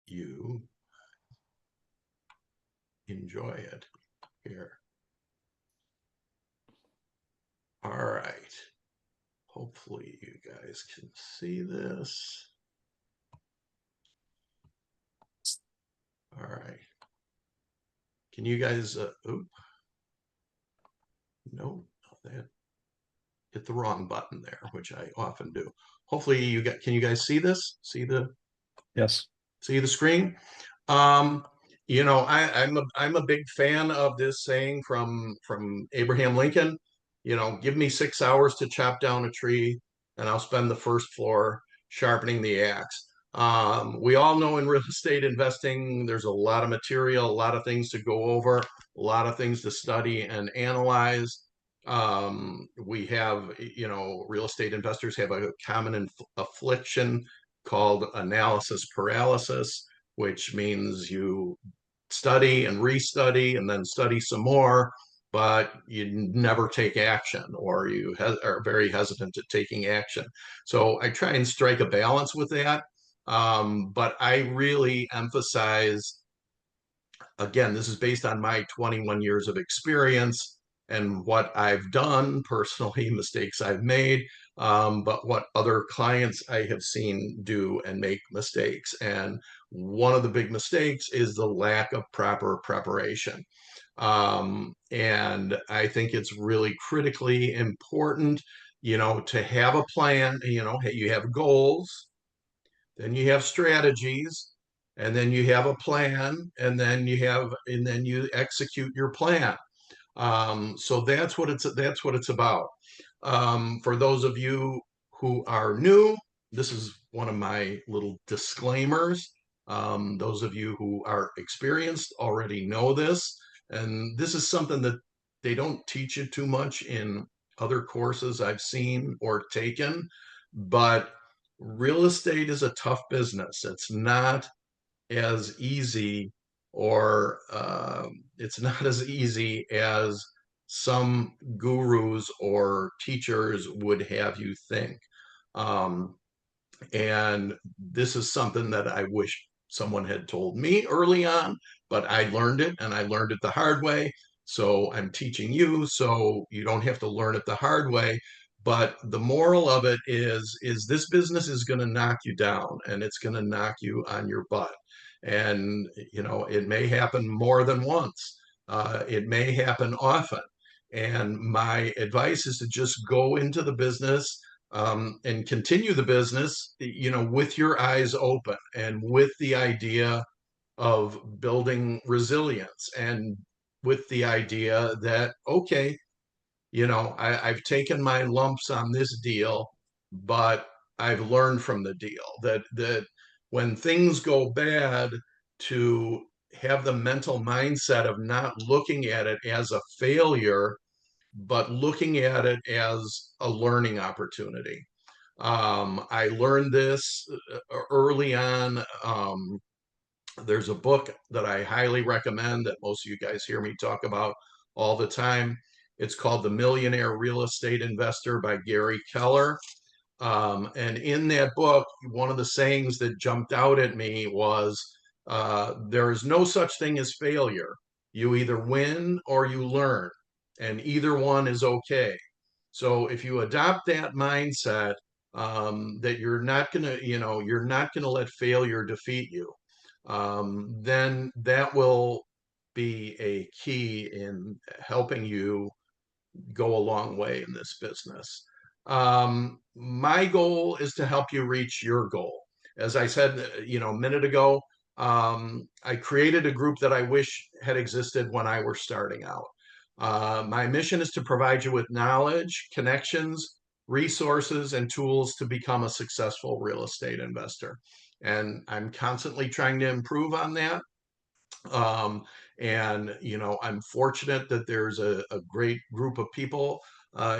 you enjoy it here. All right. Hopefully you guys can see this. All right. Can you guys, no, that hit the wrong button there, which I often do. Hopefully you got, can you guys see this? Yes. See the screen? Um, I'm a big fan of this saying from Abraham Lincoln. Give me 6 hours to chop down a tree, and I'll spend the first floor sharpening the axe. We all know in real estate investing, there's a lot of material, a lot of things to go over, a lot of things to study and analyze. We have, real estate investors have a common affliction called analysis paralysis, which means you study and restudy and then study some more, but you never take action, or you are very hesitant to taking action. So I try and strike a balance with that. But I really emphasize, again, this is based on my 21 years of experience and what I've done personally, mistakes I've made, but what other clients I have seen do and make mistakes. And one of the big mistakes is the lack of proper preparation. And I think it's really critically important, to have a plan. You have goals, then you have strategies, and then you have a plan, and then you execute your plan. So that's what it's about. For those of you who are new, this is one of my little disclaimers. Those of you who are experienced already know this, and this is something that they don't teach you too much in other courses I've seen or taken, but real estate is a tough business. It's not as easy, or it's not as easy as some gurus or teachers would have you think. Um, and this is something that I wish someone had told me early on, but I learned it, and I learned it the hard way. So I'm teaching you so you don't have to learn it the hard way. But the moral of it is this business is going to knock you down, and it's going to knock you on your butt. And, it may happen more than once. It may happen often. And my advice is to just go into the business, and continue the business, with your eyes open and with the idea of building resilience, and with the idea that, okay, I've taken my lumps on this deal, but I've learned from the deal that when things go bad, to have the mental mindset of not looking at it as a failure, but looking at it as a learning opportunity. I learned this early on. There's a book that I highly recommend that most of you guys hear me talk about all the time. It's called The Millionaire Real Estate Investor by Gary Keller. And in that book, one of the sayings that jumped out at me was, there is no such thing as failure. You either win or you learn, and either one is okay. So if you adopt that mindset, that you're not gonna let failure defeat you, then that will be a key in helping you go a long way in this business. My goal is to help you reach your goal. As I said, a minute ago, I created a group that I wish had existed when I was starting out. My mission is to provide you with knowledge, connections, resources, and tools to become a successful real estate investor. And I'm constantly trying to improve on that. Um, and I'm fortunate that there's a great group of people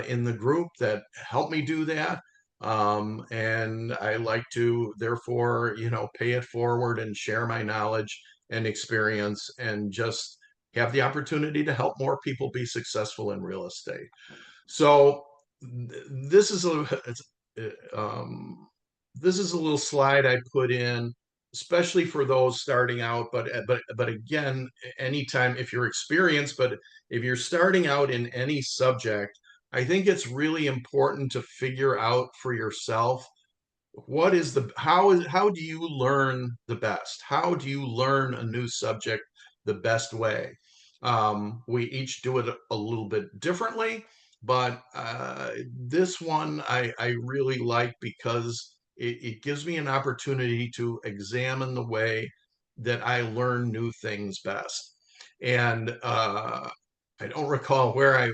in the group that help me do that. And I like to, therefore, pay it forward and share my knowledge and experience, and just have the opportunity to help more people be successful in real estate. So this is a um, this is a little slide I put in especially for those starting out. But again, anytime, if you're experienced, but if you're starting out in any subject, I think it's really important to figure out for yourself what is the how do you learn the best? How do you learn a new subject the best way? We each do it a little bit differently, but this one I really like because it gives me an opportunity to examine the way that I learn new things best. And I don't recall where I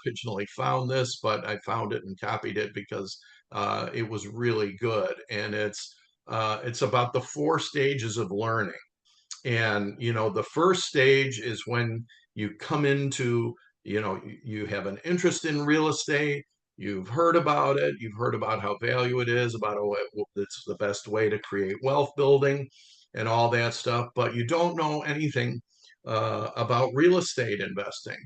originally found this, but I found it and copied it because it was really good. And it's about the four stages of learning. And the first stage is when you come into, you have an interest in real estate. You've heard about it. You've heard about how value it is, about it's the best way to create wealth building and all that stuff, but you don't know anything about real estate investing.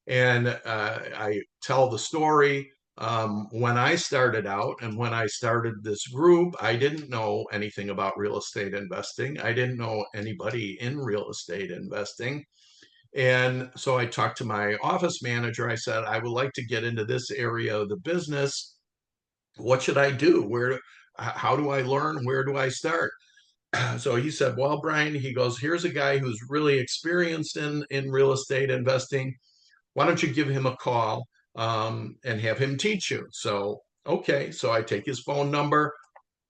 And I tell the story. When I started out and when I started this group, I didn't know anything about real estate investing. I didn't know anybody in real estate investing. And so I talked to my office manager. I said, I would like to get into this area of the business. What should I do? How do I learn? Where do I start? So he said, well, Brian, he goes, here's a guy who's really experienced in real estate investing. Why don't you give him a call and have him teach you? So, okay. So I take his phone number,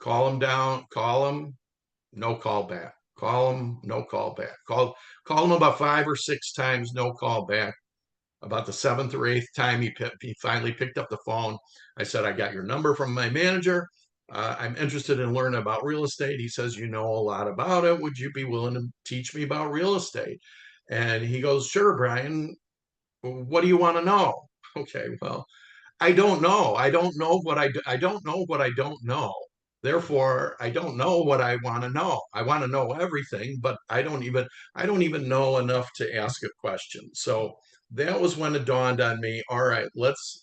call him down, call him, no call back. Call him, no call back. Call him about 5 or 6 times, no call back. About the seventh or eighth time, he finally picked up the phone. I said, I got your number from my manager. I'm interested in learning about real estate. He says, you know a lot about it. Would you be willing to teach me about real estate? And he goes, sure, Brian. What do you want to know? Okay, well, I don't know. I don't know what I don't know. Therefore, I don't know what I want to know. I want to know everything, but I don't even know enough to ask a question. So that was when it dawned on me. All right, let's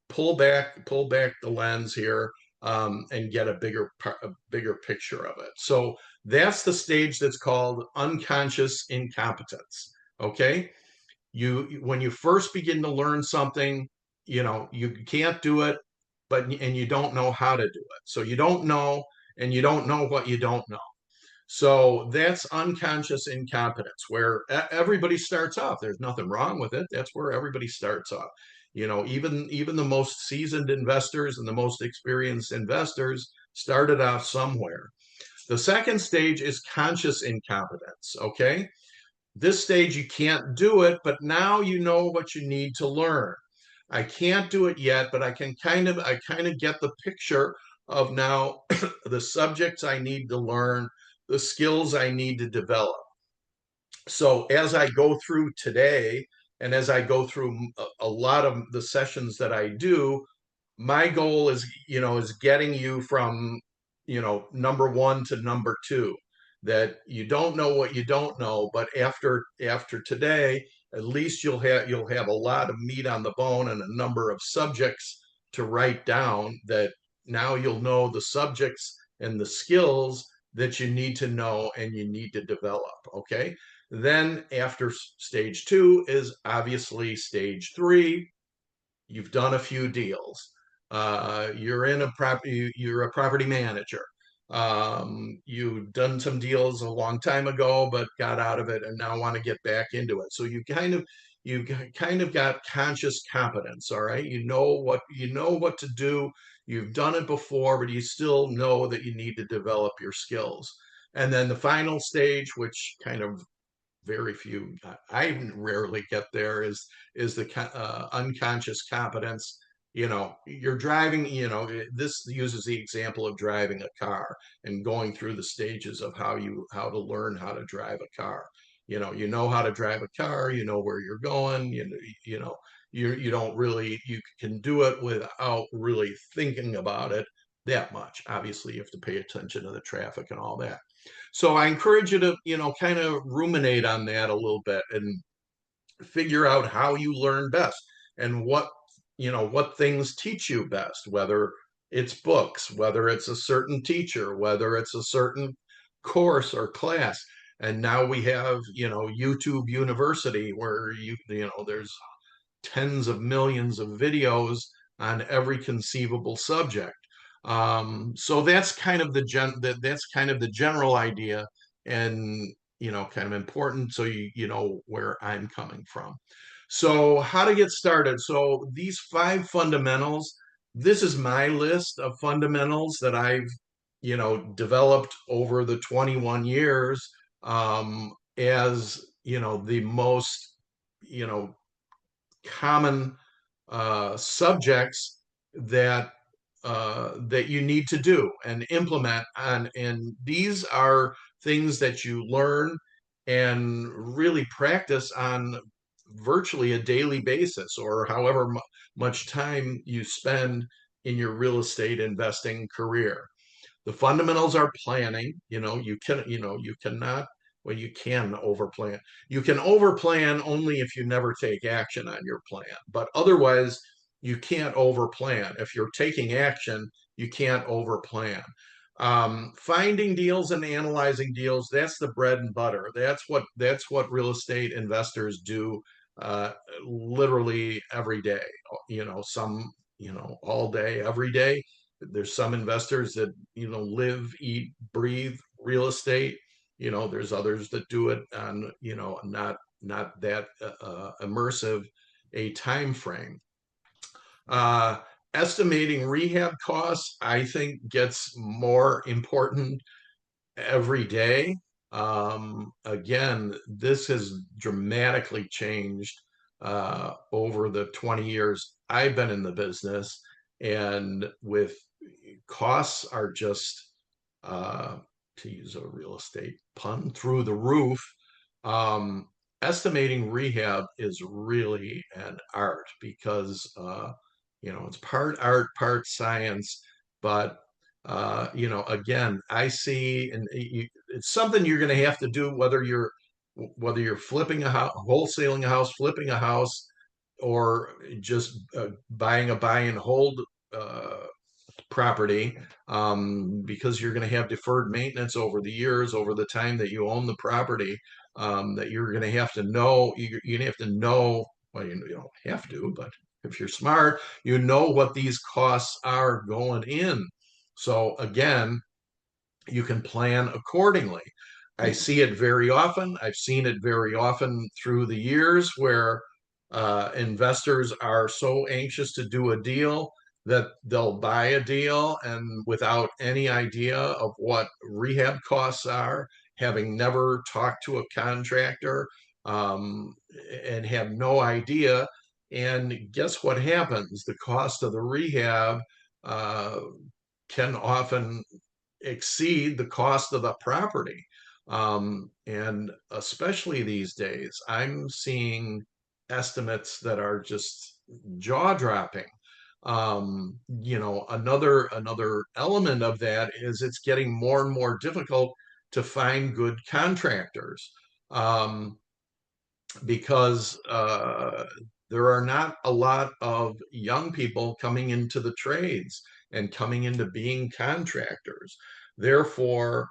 pull back the lens here, and get a bigger picture of it. So that's the stage that's called unconscious incompetence. Okay, when you first begin to learn something, you can't do it, and you don't know how to do it. So you don't know, and you don't know what you don't know. So that's unconscious incompetence, where everybody starts off. There's nothing wrong with it. That's where everybody starts off. Even the most seasoned investors and the most experienced investors started off somewhere. The second stage is conscious incompetence. Okay, this stage you can't do it, but now you know what you need to learn. I can't do it yet, but I kind of get the picture of now the subjects I need to learn, the skills I need to develop. So as I go through today, and as I go through a lot of the sessions that I do, my goal is getting you from number one to number two, that you don't know what you don't know, but after today, at least you'll have a lot of meat on the bone and a number of subjects to write down, that now you'll know the subjects and the skills that you need to know and you need to develop. Okay, then after stage two is obviously stage three. You've done a few deals. You're a property manager. You've done some deals a long time ago, but got out of it and now want to get back into it. So you kind of got conscious competence. All right. You know what to do. You've done it before, but you still know that you need to develop your skills. And then the final stage, which kind of very few, I rarely get there, is the unconscious competence. You're driving. This uses the example of driving a car and going through the stages of how to learn how to drive a car. You know how to drive a car. You know where you're going. You don't really, you can do it without really thinking about it that much. Obviously, you have to pay attention to the traffic and all that. So I encourage you to, kind of ruminate on that a little bit and figure out how you learn best, and what things teach you best, whether it's books, whether it's a certain teacher, whether it's a certain course or class. And now we have, YouTube University where there's tens of millions of videos on every conceivable subject. So that's kind of that's kind of the general idea, and kind of important, so you know where I'm coming from. So how to get started? So these five fundamentals. This is my list of fundamentals that I've developed over the 21 years, as the most you know common subjects that that you need to do and implement on. And these are things that you learn and really practice on virtually a daily basis, or however much time you spend in your real estate investing career. The fundamentals are planning. You cannot, well, you can overplan. You can overplan only if you never take action on your plan. But otherwise, you can't overplan. If you're taking action, you can't overplan. Finding deals and analyzing deals, that's the bread and butter. That's what real estate investors do, uh, literally every day. Some, all day, every day. There's some investors that live, eat, breathe real estate. There's others that do it on not that immersive a time frame. uh, Estimating rehab costs, I think, gets more important every day. Again, this has dramatically changed over the 20 years I've been in the business, and with costs are just, uh, to use a real estate pun, through the roof. Um, Estimating rehab is really an art, because it's part art, part science. But again, I see, and it's something you're going to have to do, whether you're flipping a house, wholesaling a house, flipping a house, or just buying a buy and hold uh, property, because you're going to have deferred maintenance over the years, over the time that you own the property, that you're going to have to know. You're going to have to know. Well, you don't have to, but if you're smart, you know what these costs are going in. So again, you can plan accordingly. I see it very often. I've seen it very often through the years, where investors are so anxious to do a deal that they'll buy a deal, and without any idea of what rehab costs are, having never talked to a contractor, um, and have no idea. And guess what happens? The cost of the rehab uh, can often exceed the cost of the property. And especially these days, I'm seeing estimates that are just jaw dropping. Another element of that is it's getting more and more difficult to find good contractors. Um, because there are not a lot of young people coming into the trades and coming into being contractors. Therefore,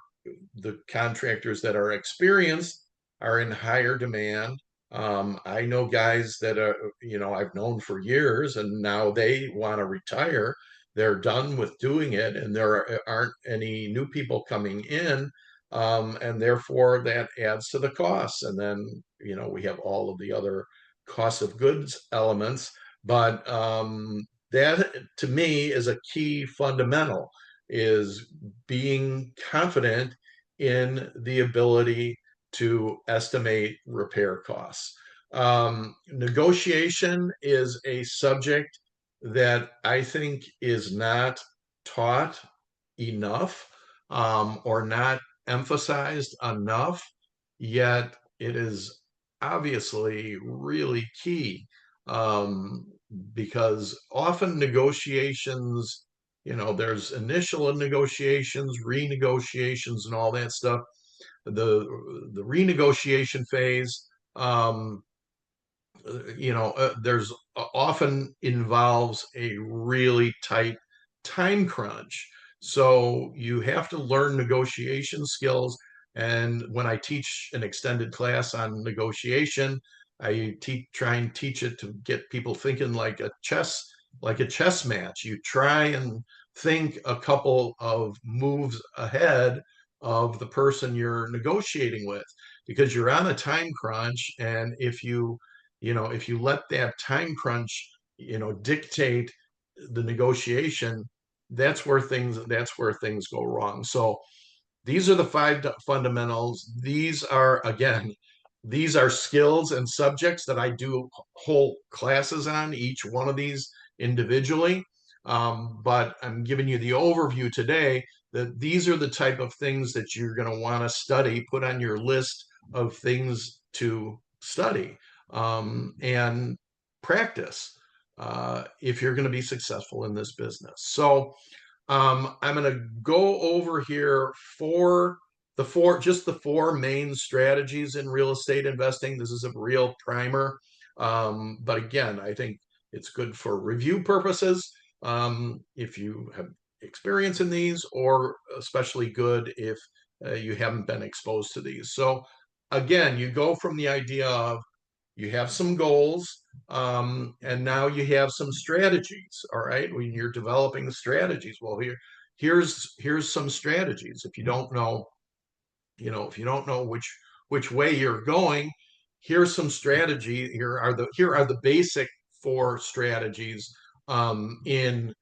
the contractors that are experienced are in higher demand. I know guys that I've known for years, and now they want to retire. They're done with doing it, and there aren't any new people coming in, and therefore that adds to the costs. And then we have all of the other cost of goods elements. But that, to me, is a key fundamental, is being confident in the ability to estimate repair costs. Negotiation is a subject that I think is not taught enough, or not emphasized enough, yet it is obviously really key, um, because often negotiations, there's initial negotiations, renegotiations, and all that stuff. The renegotiation phase, there's often involves a really tight time crunch. So you have to learn negotiation skills. And when I teach an extended class on negotiation, I try and teach it to get people thinking like a chess match. You try and think a couple of moves ahead of the person you're negotiating with, because you're on a time crunch. And if you let that time crunch, dictate the negotiation, that's where things go wrong. So these are the five fundamentals. These are skills and subjects that I do whole classes on, each one of these individually. But I'm giving you the overview today that these are the type of things that you're going to want to study, put on your list of things to study and practice if you're going to be successful in this business. So I'm going to go over here just the four main strategies in real estate investing. This is a real primer. But again, I think it's good for review purposes if you have experience in these, or especially good if you haven't been exposed to these. So again, you go from the idea of you have some goals, and now you have some strategies. All right, when you're developing the strategies, well, here's some strategies. If you don't know which way you're going, here's some strategy. Here are the basic four strategies in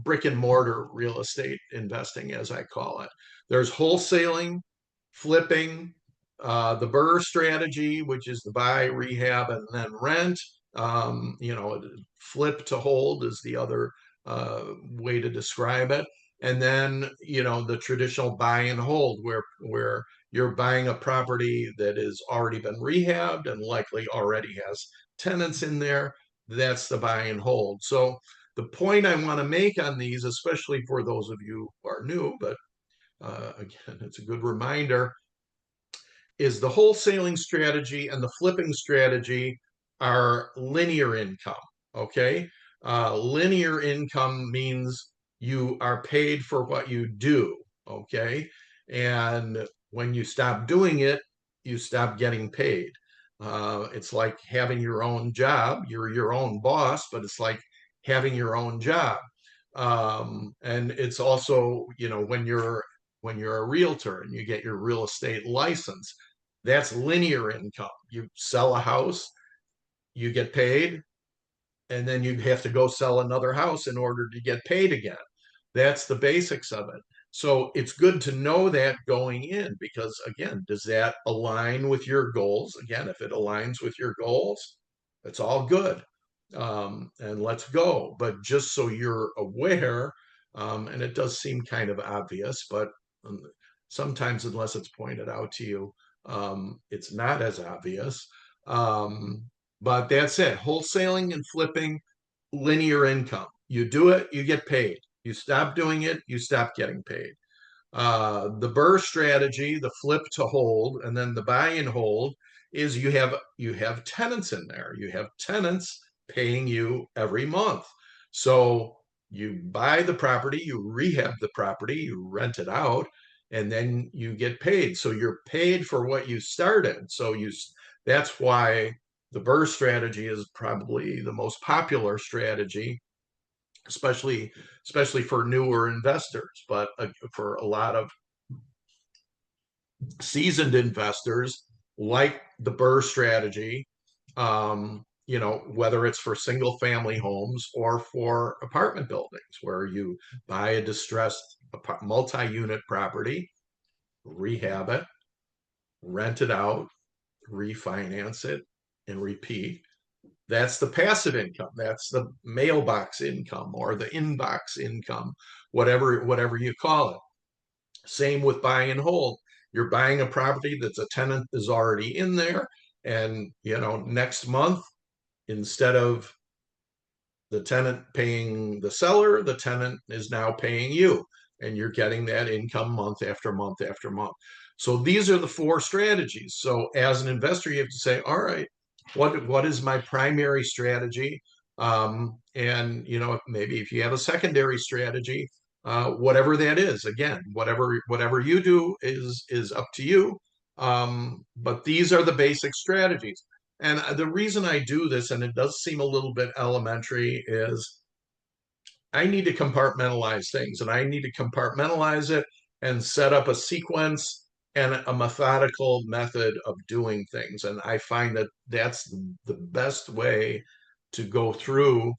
brick and mortar real estate investing, as I call it. There's wholesaling, flipping, the BRRRR strategy, which is the buy, rehab, and then rent. Flip to hold is the other way to describe it. And then the traditional buy and hold, where you're buying a property that has already been rehabbed and likely already has tenants in there. That's the buy and hold. So the point I want to make on these, especially for those of you who are new, but again, it's a good reminder, is the wholesaling strategy and the flipping strategy are linear income. Okay. Linear income means you are paid for what you do. Okay. And when you stop doing it, you stop getting paid. It's like having your own job. You're your own boss, but it's like having your own job. And it's also, when you're a realtor and you get your real estate license, that's linear income. You sell a house, you get paid, and then you have to go sell another house in order to get paid again. That's the basics of it. So it's good to know that going in, because again, does that align with your goals? Again, if it aligns with your goals, it's all good. And let's go. But just so you're aware, and it does seem kind of obvious, but um, sometimes, unless it's pointed out to you, it's not as obvious. Um, but that's it. Wholesaling and flipping, linear income. You do it, you get paid. You stop doing it, you stop getting paid. The BRRRR strategy, the flip to hold, and then the buy and hold, is you have tenants in there. You have tenants paying you every month. So you buy the property, you rehab the property, you rent it out, and then you get paid. So you're paid for what you started. That's why the BRRRR strategy is probably the most popular strategy, especially for newer investors. But for a lot of seasoned investors, like the BRRRR strategy, whether it's for single family homes or for apartment buildings, where you buy a distressed multi-unit property, rehab it, rent it out, refinance it, and repeat. That's the passive income. That's the mailbox income or the inbox income, whatever you call it. Same with buy and hold. You're buying a property that's a tenant is already in there, and next month, instead of the tenant paying the seller, the tenant is now paying you, and you're getting that income month after month after month. So these are the four strategies. So as an investor, you have to say, all right, what is my primary strategy? And maybe if you have a secondary strategy, whatever that is. Again, whatever you do is up to you. But these are the basic strategies. And the reason I do this, and it does seem a little bit elementary, is I need to compartmentalize things, and I need to compartmentalize it and set up a sequence and a methodical method of doing things. And I find that that's the best way to go through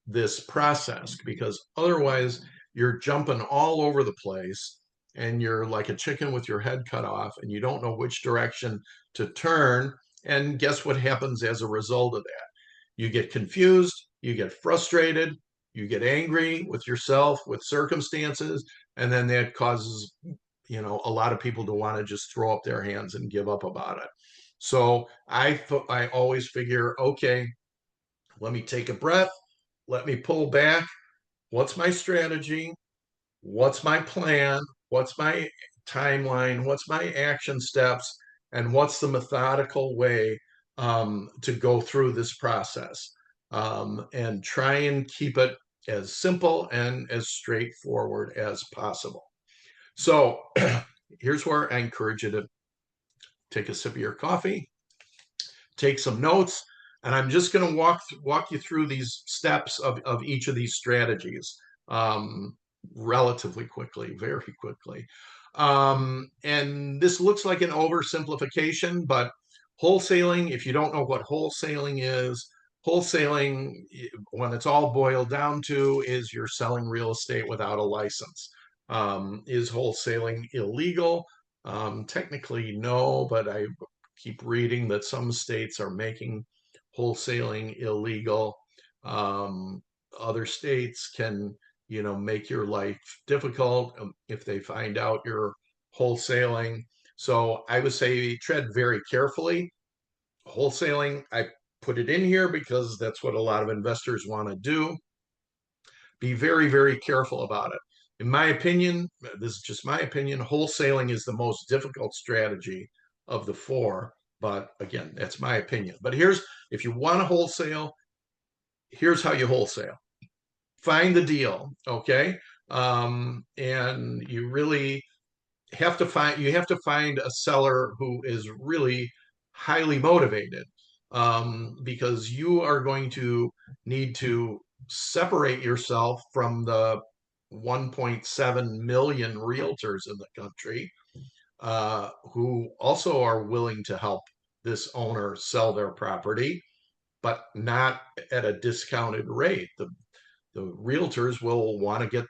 this process, because otherwise you're jumping all over the place and you're like a chicken with your head cut off and you don't know which direction to turn. And guess what happens as a result of that? You get confused, you get frustrated, you get angry with yourself, with circumstances, and then that causes, a lot of people to want to just throw up their hands and give up about it. So I always figure, okay, let me take a breath, let me pull back. What's my strategy? What's my plan? What's my timeline? What's my action steps? And what's the methodical way to go through this process? And try and keep it as simple and as straightforward as possible. So here's where I encourage you to take a sip of your coffee, take some notes, and I'm just going to walk you through these steps of each of these strategies um, relatively quickly, very quickly. And this looks like an oversimplification, but wholesaling, if you don't know what wholesaling is, wholesaling, when it's all boiled down to, is you're selling real estate without a license. Is wholesaling illegal? Technically, no, but I keep reading that some states are making wholesaling illegal. Um, Other states can, make your life difficult if they find out you're wholesaling. So I would say tread very carefully. Wholesaling, I put it in here because that's what a lot of investors want to do. Be very, very careful about it. In my opinion, this is just my opinion, wholesaling is the most difficult strategy of the four. But again, that's my opinion. But if you want to wholesale, here's how you wholesale. Find the deal, okay? And you have to find a seller who is really highly motivated, because you are going to need to separate yourself from the 1.7 million realtors in the country, who also are willing to help this owner sell their property, but not at a discounted rate. The realtors will want to get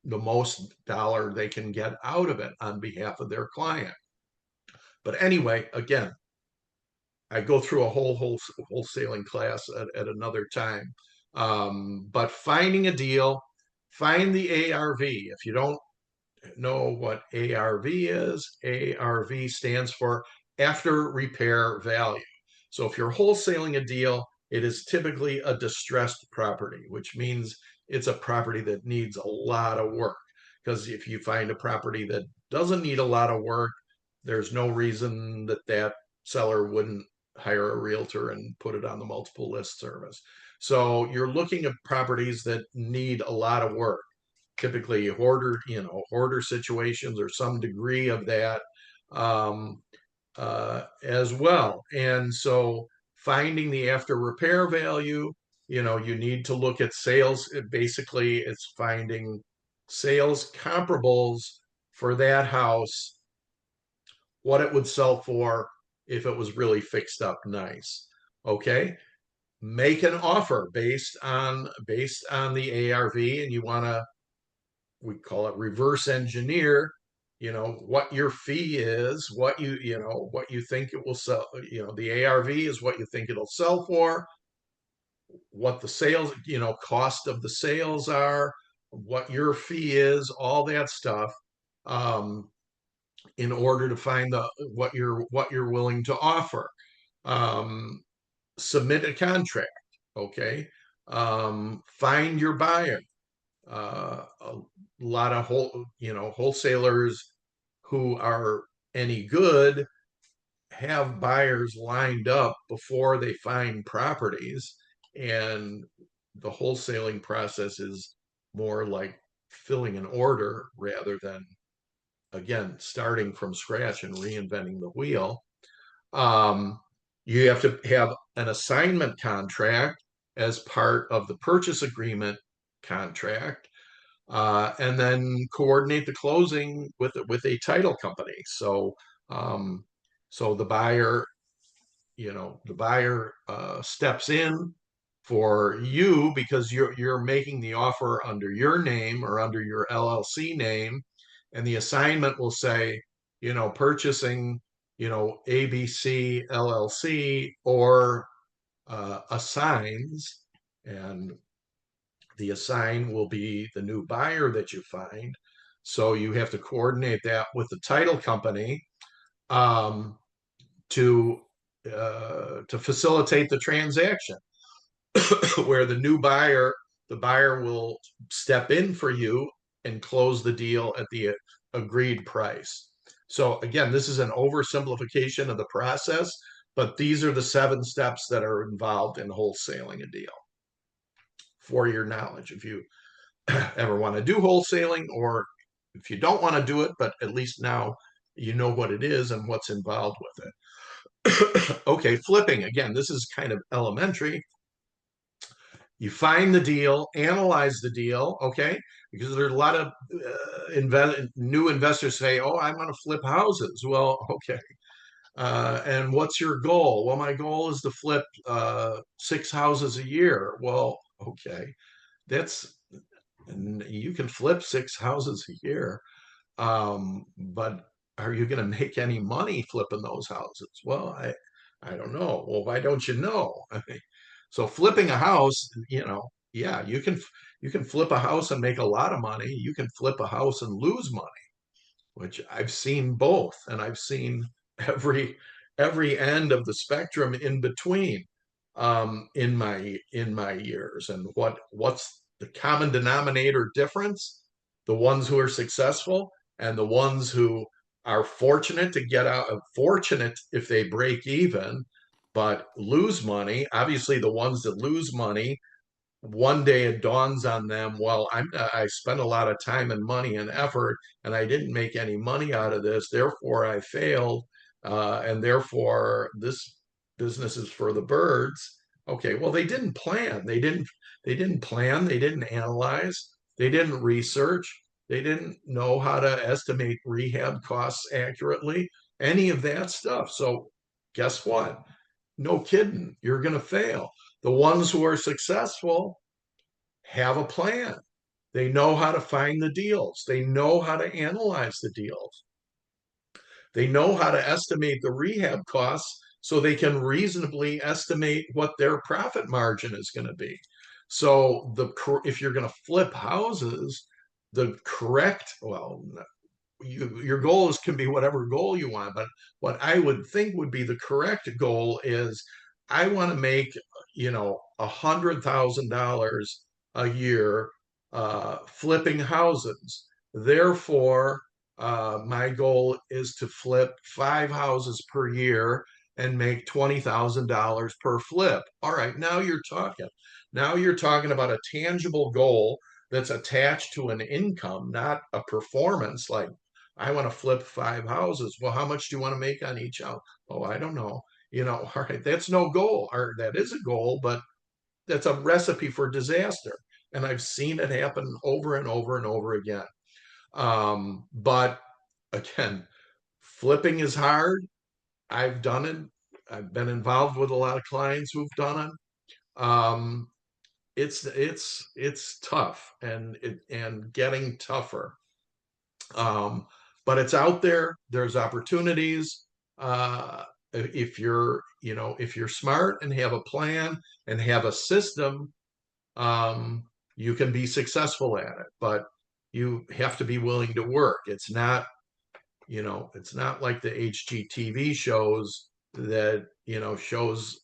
the most dollar they can get out of it on behalf of their client. But anyway, again, I go through a whole wholesaling class at another time. But finding a deal, find the ARV. If you don't know what ARV is, ARV stands for after repair value. So if you're wholesaling a deal, it is typically a distressed property, which means it's a property that needs a lot of work. Because if you find a property that doesn't need a lot of work, there's no reason that seller wouldn't hire a realtor and put it on the multiple list service. So you're looking at properties that need a lot of work, typically hoarder situations or some degree of that, um, as well. And so finding the after repair value, you need to look at sales. Basically, it's finding sales comparables for that house, what it would sell for if it was really fixed up nice. Okay. Make an offer based on the ARV, and you want to, we call it reverse engineer, what your fee is, what you think it will sell. The ARV is what you think it'll sell for, what the sales, cost of the sales are, what your fee is, all that stuff, um, in order to find what you're willing to offer. um, Submit a contract. Okay. Find your buyer. A lot of wholesalers who are any good have buyers lined up before they find properties, and the wholesaling process is more like filling an order rather than, again, starting from scratch and reinventing the wheel. Um, you have to have an assignment contract as part of the purchase agreement contract, and then coordinate the closing with a title company. Um, so the buyer steps in for you because you're making the offer under your name or under your LLC name, and the assignment will say, purchasing, ABC LLC or assigns, and the assign will be the new buyer that you find. So you have to coordinate that with the title company, um, to to facilitate the transaction, where the buyer will step in for you and close the deal at the agreed price. So again, this is an oversimplification of the process, but these are the 7 steps that are involved in wholesaling a deal. For your knowledge, if you ever want to do wholesaling, or if you don't want to do it, but at least now you know what it is and what's involved with it. Okay, flipping. Again, this is kind of elementary. You find the deal, analyze the deal, okay? Because there's a lot of new investors say, "Oh, I want to flip houses." Well, okay. And what's your goal? Well, my goal is to flip 6 houses a year. Well, okay, that's you can flip 6 houses a year, but are you going to make any money flipping those houses? Well, I don't know. Well, why don't you know? I mean, so flipping a house, yeah, you can flip a house and make a lot of money. You can flip a house and lose money, which I've seen both, and I've seen every every end of the spectrum in between, in my years. And what's the common denominator difference? The ones who are successful and the ones who are fortunate to get out, fortunate if they break even, but lose money. Obviously, the ones that lose money, one day it dawns on them, well, I spent a lot of time and money and effort, and I didn't make any money out of this, therefore I failed, and therefore this business is for the birds. Okay, well, they didn't plan, they didn't analyze, they didn't research, they didn't know how to estimate rehab costs accurately, any of that stuff. So guess what? No kidding, you're going to fail. The ones who are successful have a plan. They know how to find the deals. They know how to analyze the deals. They know how to estimate the rehab costs so they can reasonably estimate what their profit margin is going to be. So if you're going to flip houses, the correct, well, your goals can be whatever goal you want, but what I would think would be the correct goal is, I want to make, $100,000 a year flipping houses. Therefore, my goal is to flip 5 houses per year and make $20,000 per flip. All right, now you're talking. Now you're talking about a tangible goal that's attached to an income, not a performance. Like, I want to flip 5 houses. Well, how much do you want to make on each house? Oh, I don't know. All right, that's no goal. Or that is a goal, but that's a recipe for disaster. And I've seen it happen over and over and over again. But again, flipping is hard. I've done it. I've been involved with a lot of clients who've done it. It's tough, and getting tougher. Um, but it's out there. There's opportunities. If you're smart and have a plan and have a system, um, you can be successful at it. But you have to be willing to work. It's not like the HGTV shows that shows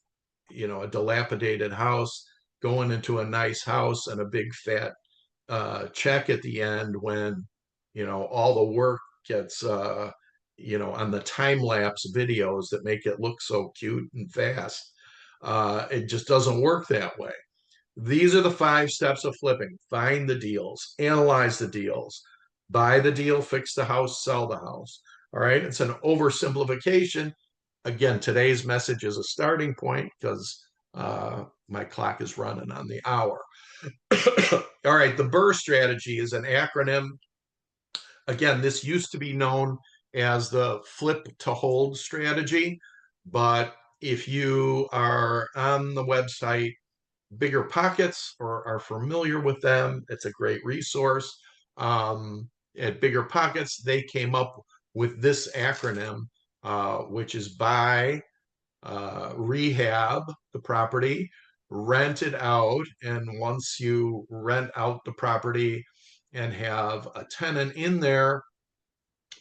a dilapidated house going into a nice house and a big fat check at the end, when all the work gets on the time lapse videos that make it look so cute and fast. It just doesn't work that way. These are the 5 steps of flipping. Find the deals, analyze the deals, buy the deal, fix the house, sell the house. All right. It's an oversimplification. Again, today's message is a starting point because my clock is running on the hour. All right. The Burr strategy is an acronym. Again, this used to be known as the flip to hold strategy. But if you are on the website Bigger Pockets or are familiar with them, it's a great resource. At Bigger Pockets, they came up with this acronym, which is buy, rehab the property, rent it out. And once you rent out the property and have a tenant in there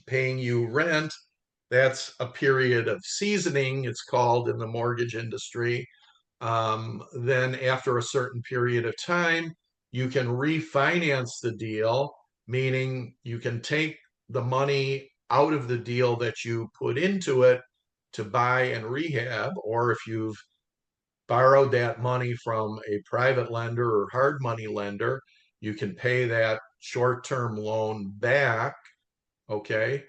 paying you rent, that's a period of seasoning, it's called in the mortgage industry. Then after a certain period of time, you can refinance the deal, meaning you can take the money out of the deal that you put into it to buy and rehab, or if you've borrowed that money from a private lender or hard money lender, you can pay that short-term loan back, okay?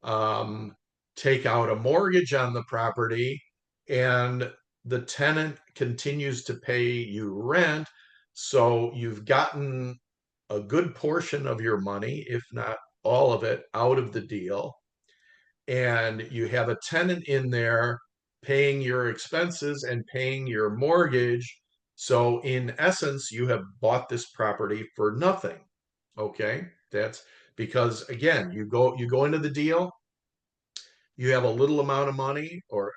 Um, Take out a mortgage on the property, and the tenant continues to pay you rent. So you've gotten a good portion of your money, if not all of it, out of the deal. And you have a tenant in there paying your expenses and paying your mortgage. So in essence, you have bought this property for nothing. Okay. That's because again, you go into the deal, you have a little amount of money, or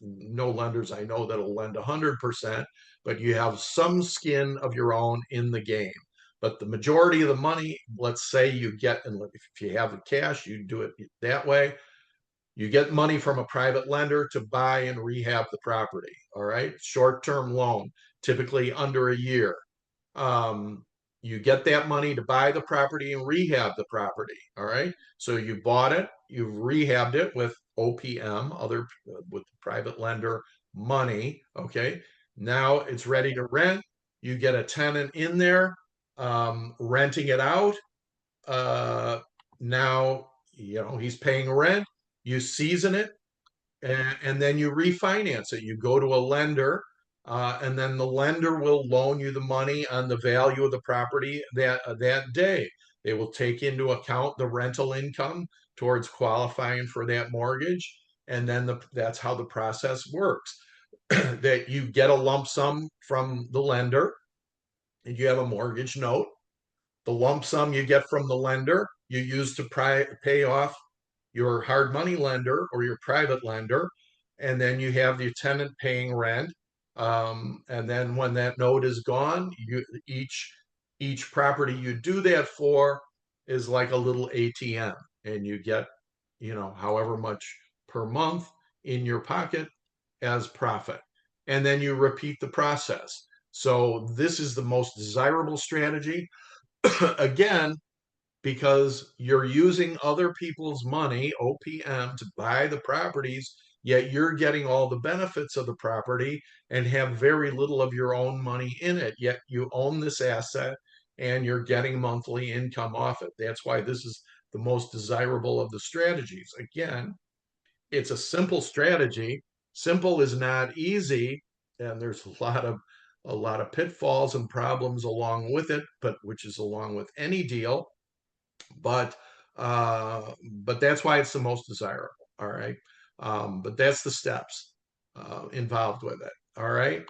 no lenders I know that'll lend 100%, but you have some skin of your own in the game. But the majority of the money, let's say you get, and if you have the cash, you do it that way. You get money from a private lender to buy and rehab the property. All right. Short term loan, typically under a year. um, you get that money to buy the property and rehab the property. All right. So you bought it, you've rehabbed it with OPM, other with private lender money. Okay. Now it's ready to rent. You get a tenant in there, renting it out. Uh, Now, he's paying rent. You season it, and then you refinance it. You go to a lender, and then the lender will loan you the money on the value of the property that day. They will take into account the rental income towards qualifying for that mortgage, and then that's how the process works. That you get a lump sum from the lender, and you have a mortgage note. The lump sum you get from the lender, you use to pay off your hard money lender or your private lender, and then you have the tenant paying rent. And then when that note is gone, each property you do that for is like a little ATM, and you get, however much per month in your pocket as profit. And then you repeat the process. So this is the most desirable strategy. Again, because you're using other people's money, OPM, to buy the properties, yet you're getting all the benefits of the property and have very little of your own money in it. Yet you own this asset and you're getting monthly income off it. That's why this is the most desirable of the strategies. Again, it's a simple strategy. Simple is not easy, and there's a lot of pitfalls and problems along with it, but which is along with any deal. but but that's why it's the most desirable. All right. But that's the steps involved with it. All right.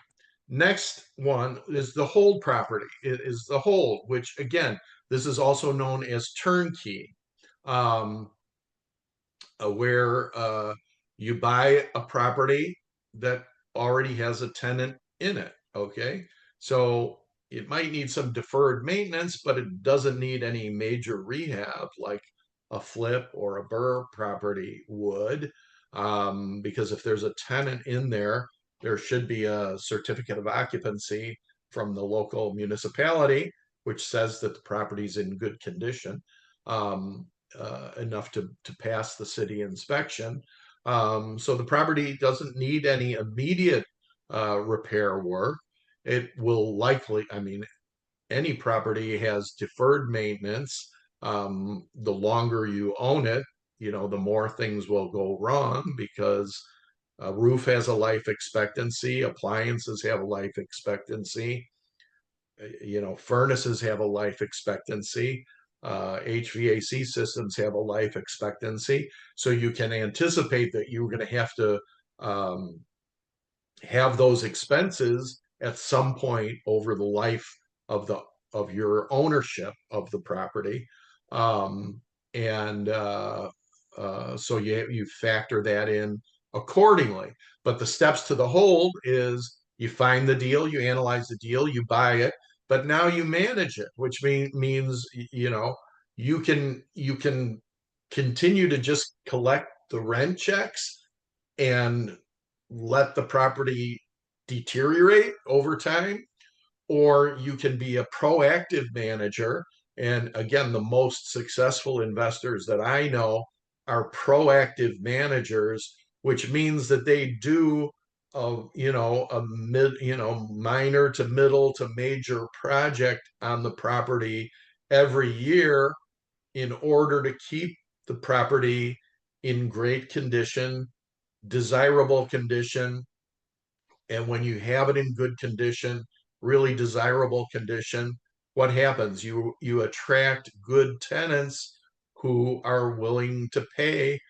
Next one is the hold property. It is the hold, which again, this is also known as turnkey. Um, where you buy a property that already has a tenant in it. Okay. So it might need some deferred maintenance, but it doesn't need any major rehab like a flip or a Burr property would. Because if there's a tenant in there, there should be a certificate of occupancy from the local municipality, which says that the property's in good condition. Enough to pass the city inspection. So the property doesn't need any immediate repair work. it will likely, I mean, any property has deferred maintenance. The longer you own it, the more things will go wrong because a roof has a life expectancy, appliances have a life expectancy, furnaces have a life expectancy, HVAC systems have a life expectancy. So you can anticipate that you're going to have to um, have those expenses at some point over the life of the of your ownership of the property, um, and so you factor that in accordingly. But the steps to the hold is you find the deal, you analyze the deal, you buy it, but now you manage it, which means you can continue to just collect the rent checks and let the property deteriorate over time, or you can be a proactive manager. And again, the most successful investors that I know are proactive managers, which means that they do a minor to middle to major project on the property every year in order to keep the property in great condition, desirable condition. And when you have it in good condition, really desirable condition, what happens? You attract good tenants who are willing to pay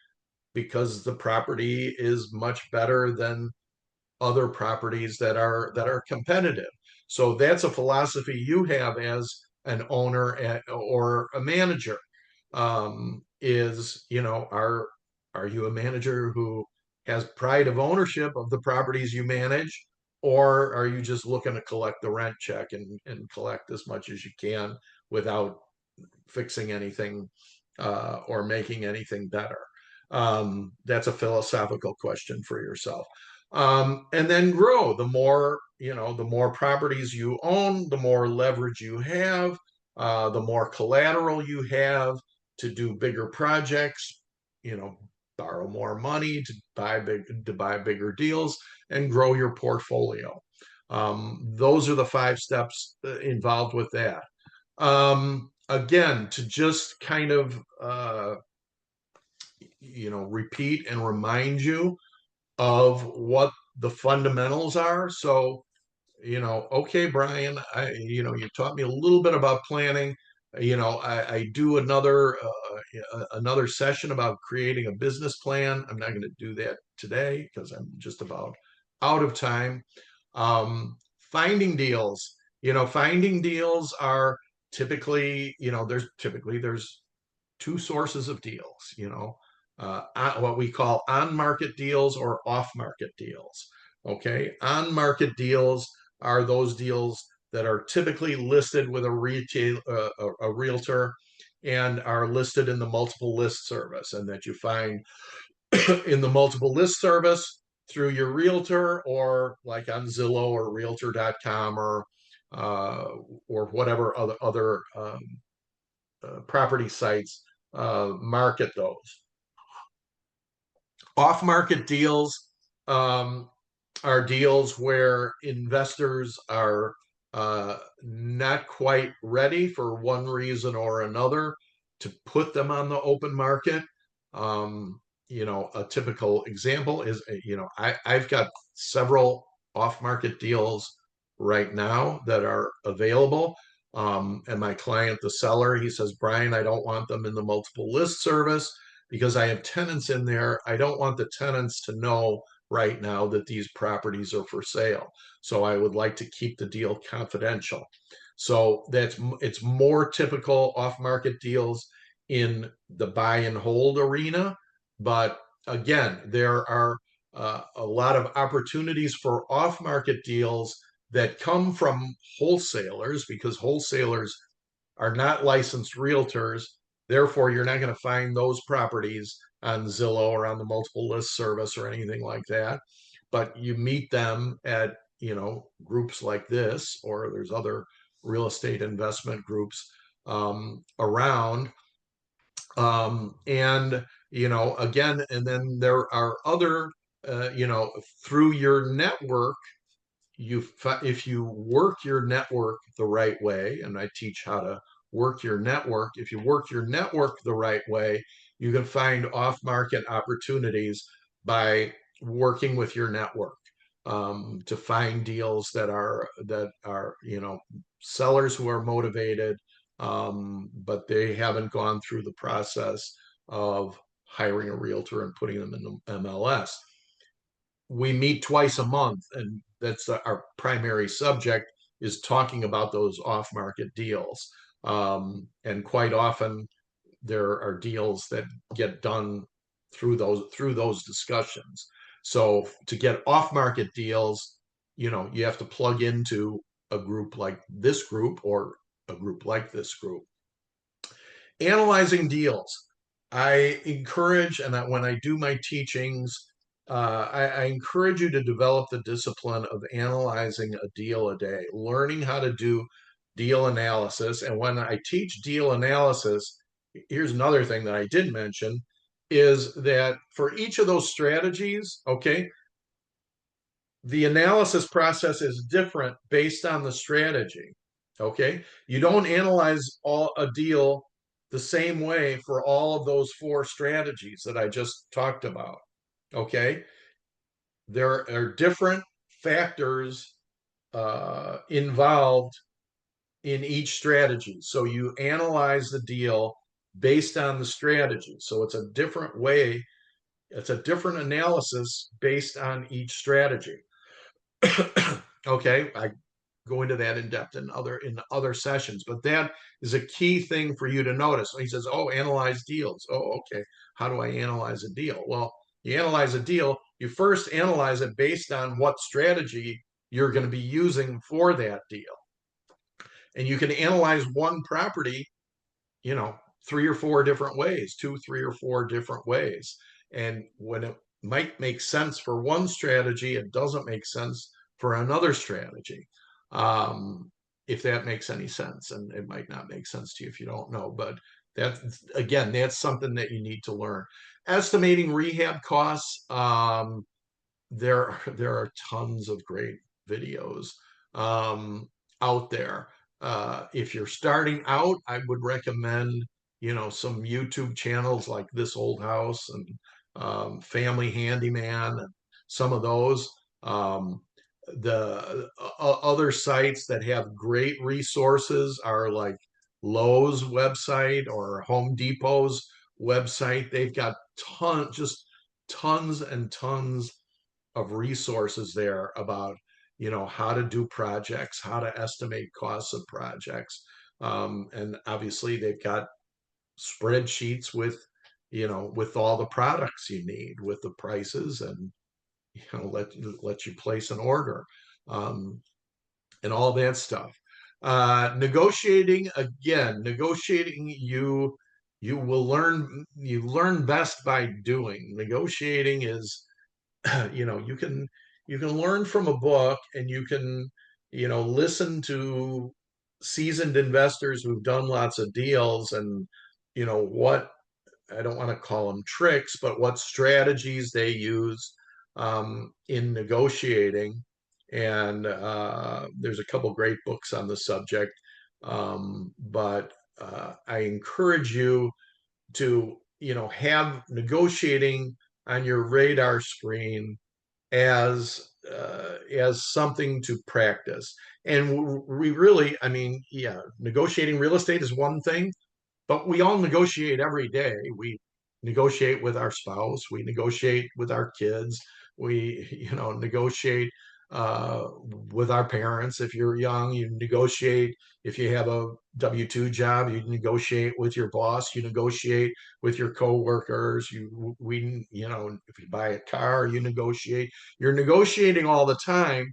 because the property is much better than other properties that are competitive. So that's a philosophy you have as an owner or a manager. Are you a manager who has pride of ownership of the properties you manage, or are you just looking to collect the rent check and collect as much as you can without fixing anything or making anything better? That's a philosophical question for yourself. And then grow. The more properties you own, the more leverage you have, the more collateral you have to do bigger projects, you know, borrow more money to buy bigger deals and grow your portfolio. Those are the 5 steps involved with that. Again, to just kind of repeat and remind you of what the fundamentals are. So, okay, Brian, you taught me a little bit about planning. I do another session about creating a business plan. I'm not going to do that today because I'm just about out of time. Um, finding deals, finding deals are typically, there's 2 sources of deals, what we call on market deals or off market deals. Okay. On market deals are those deals that are typically listed with a realtor and are listed in the multiple list service, and that you find in the multiple list service through your realtor or like on Zillow or realtor.com uh, or whatever other property sites market those. Off market deals um, are deals where investors are not quite ready for one reason or another to put them on the open market. A typical example is, I've got several off market deals right now that are available. And my client, the seller, he says, Brian, I don't want them in the multiple list service because I have tenants in there. I don't want the tenants to know right now that these properties are for sale. So I would like to keep the deal confidential. So it's more typical off-market deals in the buy and hold arena. But again, there are a lot of opportunities for off-market deals that come from wholesalers because wholesalers are not licensed realtors. Therefore, you're not going to find those properties on Zillow or on the multiple list service or anything like that. But you meet them at, groups like this, or there's other real estate investment groups around. And, again, and then there are other, through your network, if you work your network the right way, and I teach how to work your network, if you work your network the right way, you can find off market opportunities by working with your network, to find deals that are sellers who are motivated, but they haven't gone through the process of hiring a realtor and putting them in the MLS. We meet twice a month, and that's our primary subject, is talking about those off-market deals. And quite often there are deals that get done through those discussions. So to get off-market deals, you have to plug into a group like this group or a group like this group. Analyzing deals. I encourage, and when I do my teachings, I encourage you to develop the discipline of analyzing a deal a day, learning how to do deal analysis. And when I teach deal analysis, here's another thing that I did mention, is that for each of those strategies, okay, the analysis process is different based on the strategy. Okay. You don't analyze all a deal the same way for all of those four strategies that I just talked about. Okay. There are different factors involved in each strategy. So you analyze the deal based on the strategy. So it's a different way, it's a different analysis based on each strategy. Okay, I go into that in depth in other sessions, but that is a key thing for you to notice. He says, "Oh, analyze deals." Oh, okay. How do I analyze a deal? Well, you analyze a deal. You first analyze it based on what strategy you're going to be using for that deal, and you can analyze one property, you know, three or four different ways, two, three or four different ways. And when it might make sense for one strategy, it doesn't make sense for another strategy. Um, if that makes any sense, and it might not make sense to you if you don't know, but that's something that you need to learn. Estimating rehab costs. There are tons of great videos um, out there. If you're starting out, I would recommend some YouTube channels like This Old House and Family Handyman and some of those. The other sites that have great resources are like Lowe's website or Home Depot's website. They've got tons and tons of resources there about how to do projects, how to estimate costs of projects, and obviously they've got spreadsheets with all the products you need, with the prices, and let you place an order, um, and all that stuff. Negotiating, you learn best by doing. Negotiating is you can learn from a book, and you can listen to seasoned investors who've done lots of deals, and what, I don't want to call them tricks, but what strategies they use in negotiating. And there's a couple great books on the subject, but I encourage you to have negotiating on your radar screen as something to practice. And we really, I mean, yeah, negotiating real estate is one thing, but we all negotiate every day. We negotiate with our spouse, we negotiate with our kids, we negotiate uh, with our parents. If you're young, you negotiate. If you have a W-2 job, you negotiate with your boss, you negotiate with your coworkers. If you buy a car, you negotiate. You're negotiating all the time.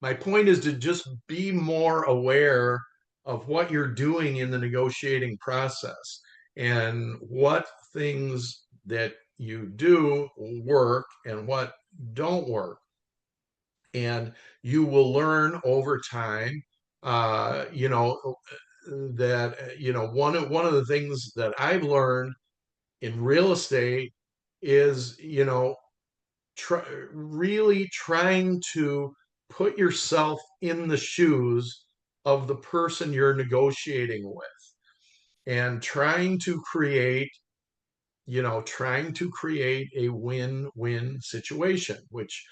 My point is to just be more aware of what you're doing in the negotiating process, and what things that you do work and what don't work. And you will learn over time, that one of the things that I've learned in real estate is really trying to put yourself in the shoes of the person you're negotiating with and trying to create a win-win situation, which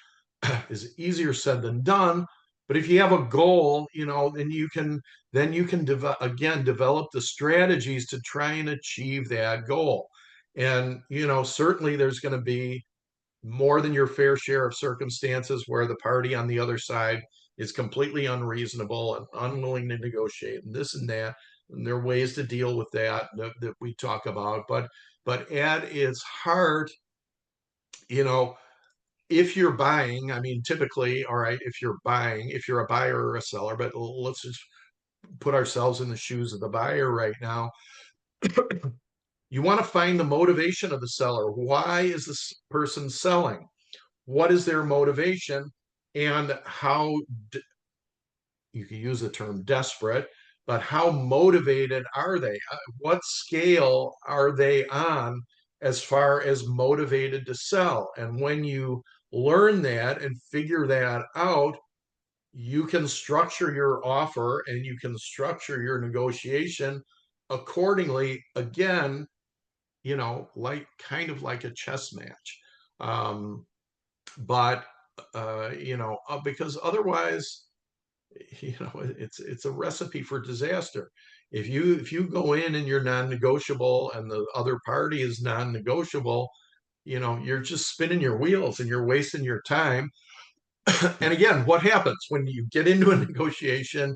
is easier said than done. But if you have a goal, then you can develop the strategies to try and achieve that goal. And certainly there's going to be more than your fair share of circumstances where the party on the other side is completely unreasonable and unwilling to negotiate and this and that. And there are ways to deal with that we talk about. But at its heart, you know, if you're buying, I mean, typically, all right, if you're a buyer or a seller, but let's just put ourselves in the shoes of the buyer right now. You want to find the motivation of the seller. Why is this person selling? What is their motivation? And you can use the term desperate, but how motivated are they? What scale are they on as far as motivated to sell? And when you learn that and figure that out, you can structure your offer and you can structure your negotiation accordingly. Again, like kind of like a chess match. Um, but because otherwise, it's a recipe for disaster. If you go in and you're non-negotiable and the other party is non-negotiable, you're just spinning your wheels and you're wasting your time. And again, what happens when you get into a negotiation?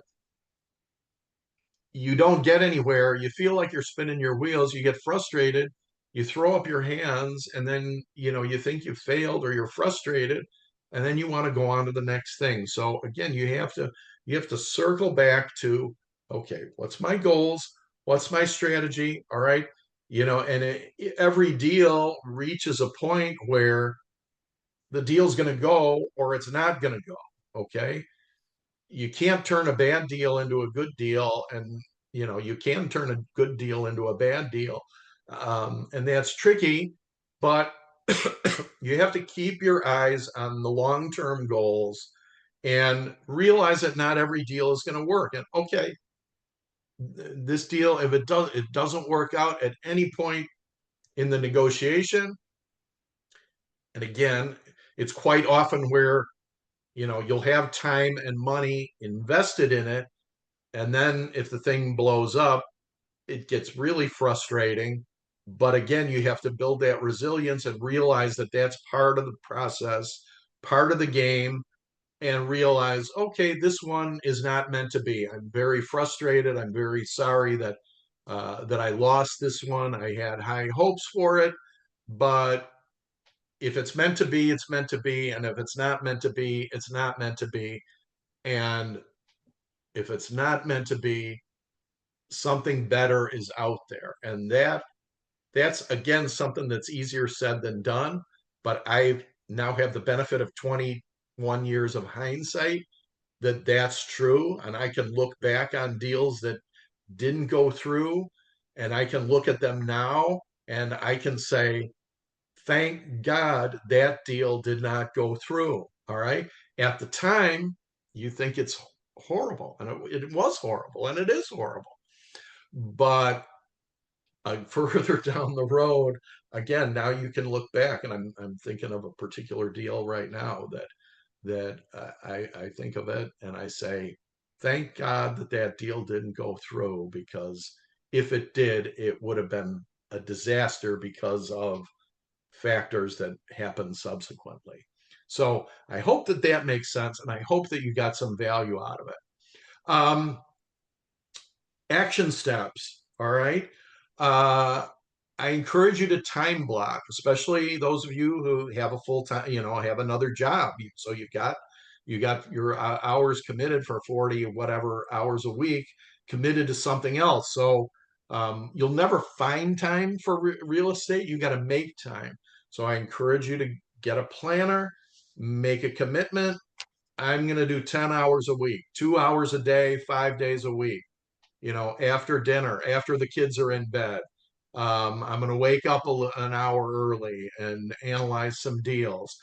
You don't get anywhere. You feel like you're spinning your wheels. You get frustrated. You throw up your hands, and then you think you failed or you're frustrated, and then you want to go on to the next thing. So again, you have to circle back to, okay, what's my goals? What's my strategy? All right, and every deal reaches a point where the deal's going to go or it's not going to go. Okay, you can't turn a bad deal into a good deal, and you can turn a good deal into a bad deal, and that's tricky. But you have to keep your eyes on the long-term goals and realize that not every deal is going to work. And okay, this deal, if it doesn't work out at any point in the negotiation, and again, it's quite often where you'll have time and money invested in it. And then if the thing blows up, it gets really frustrating. But again, you have to build that resilience and realize that that's part of the process, part of the game, and realize, okay, this one is not meant to be. I'm very frustrated. I'm very sorry that I lost this one. I had high hopes for it, but if it's meant to be, it's meant to be, and if it's not meant to be, it's not meant to be. And if it's not meant to be, something better is out there. And that's again something that's easier said than done. But I now have the benefit of 21 years of hindsight that's true. And I can look back on deals that didn't go through, and I can look at them now and I can say, thank God that deal did not go through. All right. At the time, you think it's horrible, and it was horrible, and it is horrible. But further down the road, again, now you can look back, and I'm thinking of a particular deal right now that I think of it and I say, thank God that deal didn't go through, because if it did, it would have been a disaster because of factors that happened subsequently. So I hope that makes sense, and I hope that you got some value out of it. Um, Action steps. All right. Uh, I encourage you to time block, especially those of you who have a full time, have another job. So you got your hours committed for 40 or whatever hours a week committed to something else. So you'll never find time for real estate. You got to make time. So I encourage you to get a planner, make a commitment. I'm going to do 10 hours a week, 2 hours a day, 5 days a week, after dinner, after the kids are in bed. I'm going to wake up an hour early and analyze some deals.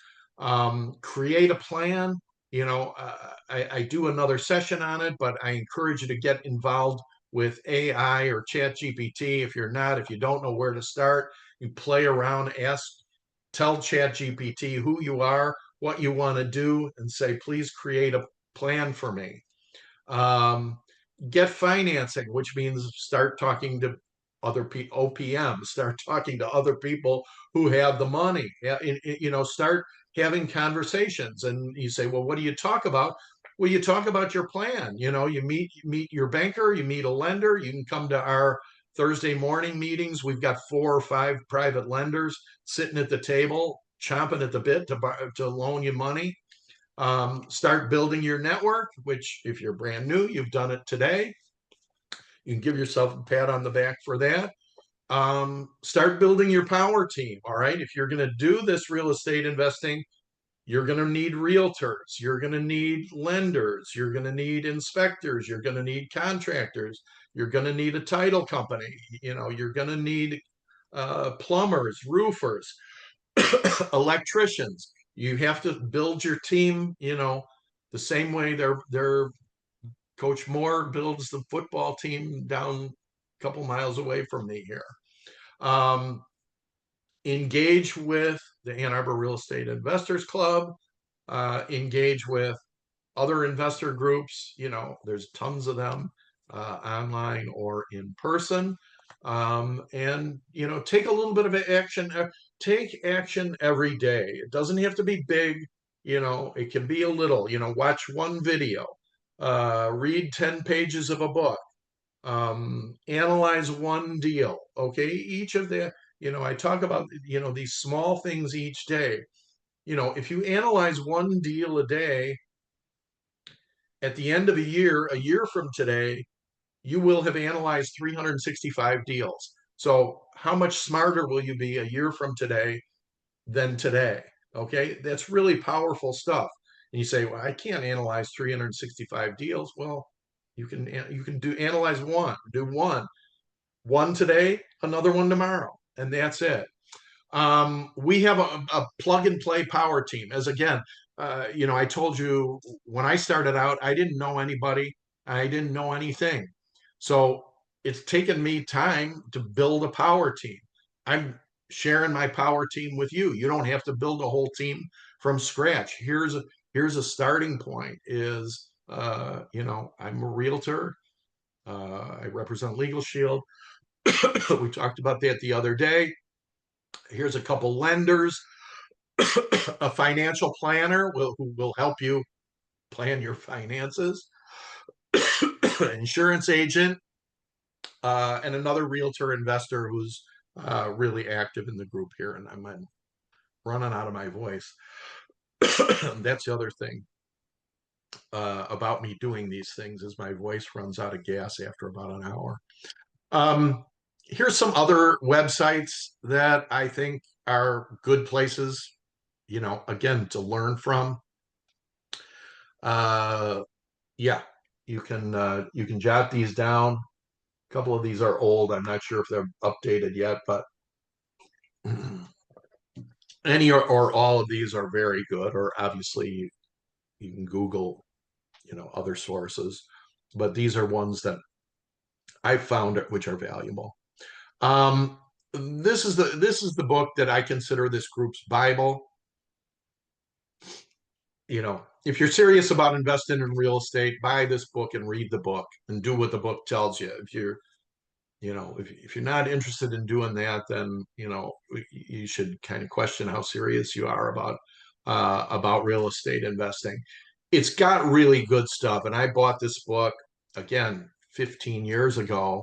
Create a plan, I do another session on it, but I encourage you to get involved with AI or Chat GPT. If you're not, if you don't know where to start, you play around, tell Chat GPT who you are, what you want to do, and say, please create a plan for me. Um, get financing, which means start talking to other people, OPM, start talking to other people who have the money. Yeah, start having conversations. And you say, well, what do you talk about? Well, you talk about your plan. You meet your banker, you meet a lender. You can come to our Thursday morning meetings. We've got 4 or 5 private lenders sitting at the table, chomping at the bit to loan you money. Start building your network, which, if you're brand new, you've done it today. You can give yourself a pat on the back for that. Start building your power team. All right. If you're going to do this real estate investing, you're going to need realtors, you're going to need lenders, you're going to need inspectors, you're going to need contractors, you're going to need a title company, you're going to need plumbers, roofers, electricians. You have to build your team, the same way they're Coach Moore builds the football team down a couple miles away from me here. Um, engage with the Ann Arbor Real Estate Investors Club, engage with other investor groups. There's tons of them, online or in person. And take a little bit of action. Take action every day. It doesn't have to be big. It can be a little. Watch one video, read 10 pages of a book, analyze one deal. Okay, each of the I talk about these small things each day. If you analyze one deal a day, at the end of a year from today, you will have analyzed 365 deals. So how much smarter will you be a year from today than today? Okay, that's really powerful stuff. And you say, well, I can't analyze 365 deals. Well, you can do analyze one, do one today, another one tomorrow, and that's it. We have a plug and play power team. As again, I told you when I started out, I didn't know anybody, I didn't know anything. So it's taken me time to build a power team. I'm sharing my power team with you. You don't have to build a whole team from scratch. Here's a starting point. I'm a realtor. I represent Legal Shield. We talked about that the other day. Here's a couple lenders, a financial planner who will help you plan your finances, insurance agent, and another realtor investor who's really active in the group here. And I'm running out of my voice. That's the other thing about me doing these things is my voice runs out of gas after about an hour. Um, here's some other websites that I think are good places, again, to learn from. Uh, yeah, you can jot these down. A couple of these are old. I'm not sure if they're updated yet, but any or all of these are very good. Or obviously you can Google, other sources, but these are ones that I found which are valuable. Um, this is the book that I consider this group's Bible. If you're serious about investing in real estate, buy this book and read the book and do what the book tells you. If you're not interested in doing that, then you should kind of question how serious you are about real estate investing. It's got really good stuff, and I bought this book again 15 years ago,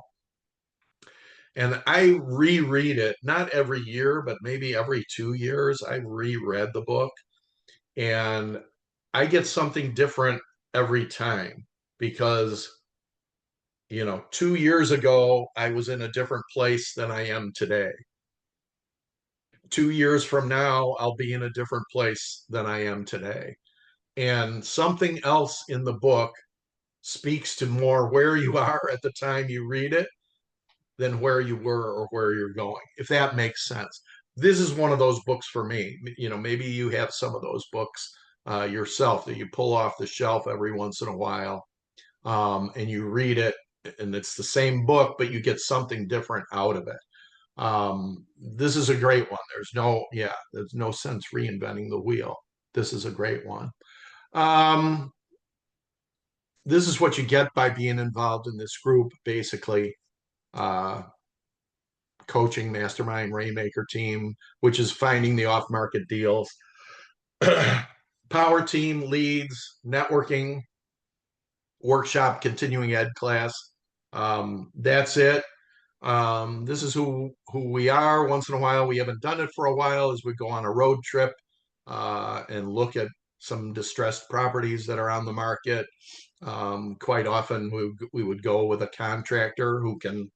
and I reread it not every year, but maybe every 2 years. I reread the book, and I get something different every time because 2 years ago, I was in a different place than I am today. 2 years from now, I'll be in a different place than I am today. And something else in the book speaks to more where you are at the time you read it than where you were or where you're going, if that makes sense. This is one of those books for me. Maybe you have some of those books yourself that you pull off the shelf every once in a while, and you read it, and it's the same book, but you get something different out of it. This is a great one. There's no sense reinventing the wheel. This is a great one. Um, this is what you get by being involved in this group, basically. Uh, Coaching mastermind rainmaker team, which is finding the off-market deals. Power team leads, networking, workshop, continuing ed class. That's it. This is who we are. Once in a while, we haven't done it for a while, as we go on a road trip and look at some distressed properties that are on the market. Quite often, we would go with a contractor who can,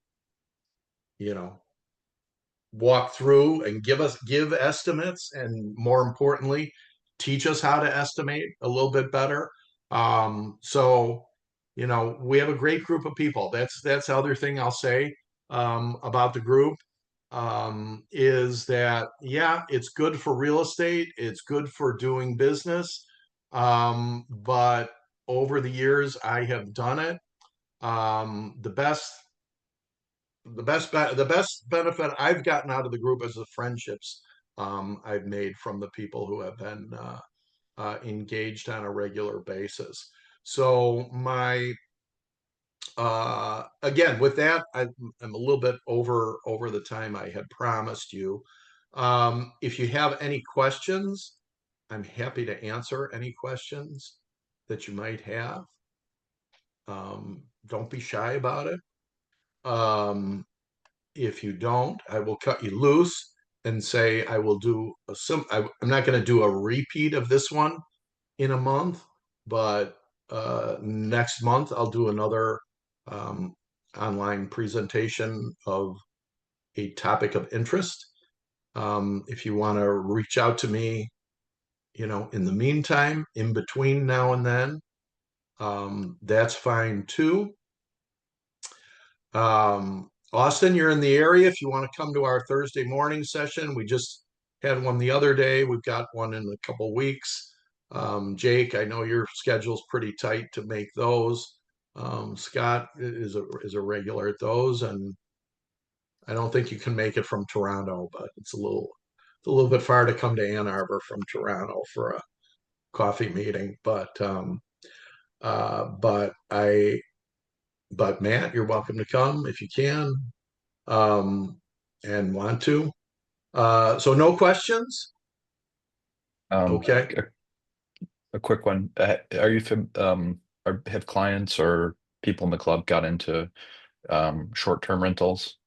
you know, walk through and give estimates, and more importantly, teach us how to estimate a little bit better. So we have a great group of people. That's the other thing I'll say about the group, is that, yeah, it's good for real estate, it's good for doing business, but over the years I have done it. The best benefit I've gotten out of the group is the friendships I've made from the people who have been engaged on a regular basis. So my again, with that, I'm a little bit over the time I had promised you. If you have any questions, I'm happy to answer any questions that you might have. Don't be shy about it. If you don't, I will cut you loose and say I will do I'm not going to do a repeat of this one in a month, but next month I'll do another um, online presentation of a topic of interest. If you want to reach out to me, in the meantime, in between now and then, that's fine too. Austin, you're in the area. If you want to come to our Thursday morning session, we just had one the other day. We've got one in a couple weeks. Jake, I know your schedule's pretty tight to make those. Scott is a regular at those, and I don't think you can make it from Toronto, but it's a little bit far to come to Ann Arbor from Toronto for a coffee meeting. But Matt, you're welcome to come if you can, and want to. So no questions? Um, Okay. a, a quick one. Are you have clients or people in the club got into short-term rentals?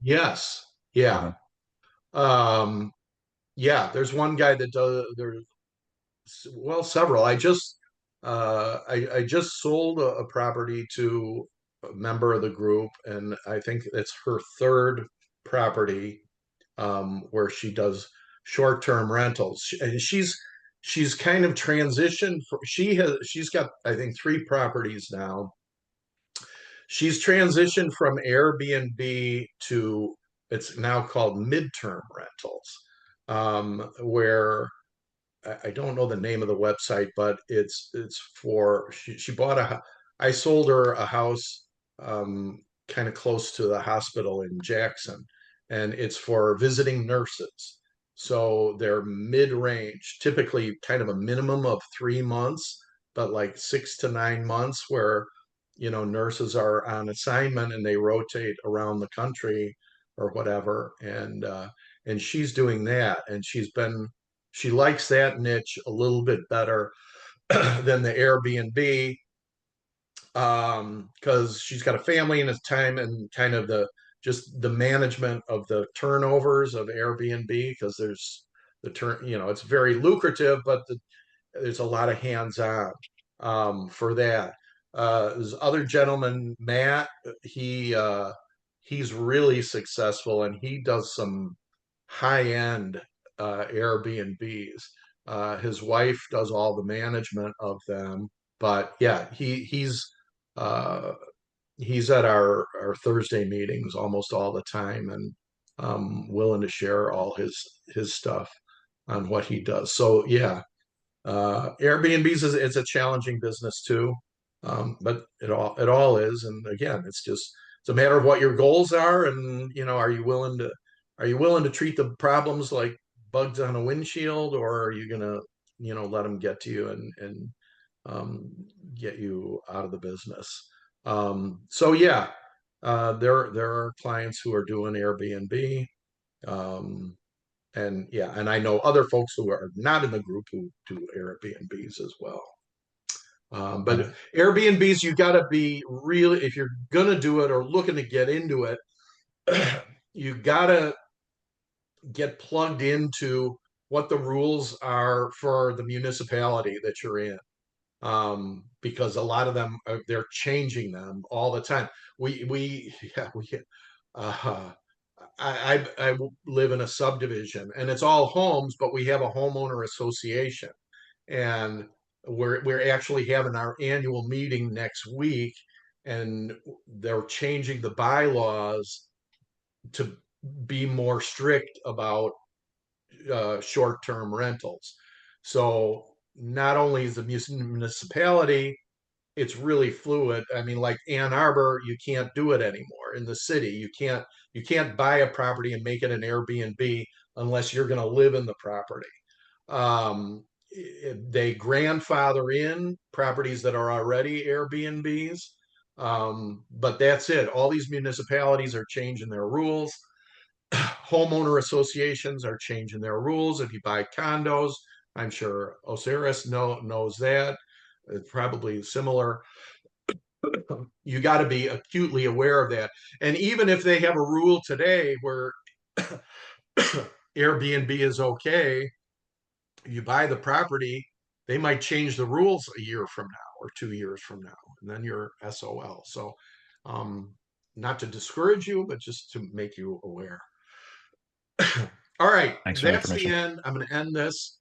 Yes. Yeah. Uh-huh. Um, yeah, there's one guy that does there's well, several. I just sold a property to a member of the group, and I think it's her third property where she does short-term rentals. And she's kind of transitioned. She's got, I think, three properties now. She's transitioned from Airbnb to, it's now called midterm rentals, where I don't know the name of the website, but it's for she bought I sold her a house kind of close to the hospital in Jackson, and it's for visiting nurses. So they're mid-range, typically kind of a minimum of 3 months, but like 6 to 9 months, where nurses are on assignment and they rotate around the country or whatever. And she's doing that, and she likes that niche a little bit better than the Airbnb, because she's got a family and it's time, and kind of the management of the turnovers of Airbnb, because there's it's very lucrative, but there's a lot of hands-on for that. This other gentleman, Matt, he's really successful, and he does some high-end Airbnbs. His wife does all the management of them, but yeah, uh, he's at our Thursday meetings almost all the time, and willing to share all his stuff on what he does. So yeah, Airbnbs is it's a challenging business too, but it all is. And again, it's a matter of what your goals are, and are you willing to treat the problems like bugs on a windshield, or are you gonna let them get to you and um, get you out of the business? So yeah, there are clients who are doing Airbnb. Um, and yeah, and I know other folks who are not in the group who do Airbnbs as well. But Okay. Airbnbs, you got to be really, if you're gonna do it or looking to get into it, you got to get plugged into what the rules are for the municipality that you're in, because a lot of them they're changing them all the time. We yeah we uh, I live in a subdivision and it's all homes, but we have a homeowner association, and we're actually having our annual meeting next week, and they're changing the bylaws to be more strict about short-term rentals. So not only is the municipality, it's really fluid. I mean, like Ann Arbor, you can't do it anymore. In the city, you can't buy a property and make it an Airbnb unless you're going to live in the property. They grandfather in properties that are already Airbnbs, but that's it. All these municipalities are changing their rules. Homeowner associations are changing their rules. If you buy condos, I'm sure Osiris knows that. It's probably similar. You got to be acutely aware of that. And even if they have a rule today where Airbnb is okay, you buy the property, they might change the rules a year from now or 2 years from now, and then you're SOL. So, um, not to discourage you, but just to make you aware. All right, Thanks for the that's the information. end. I'm going to end this.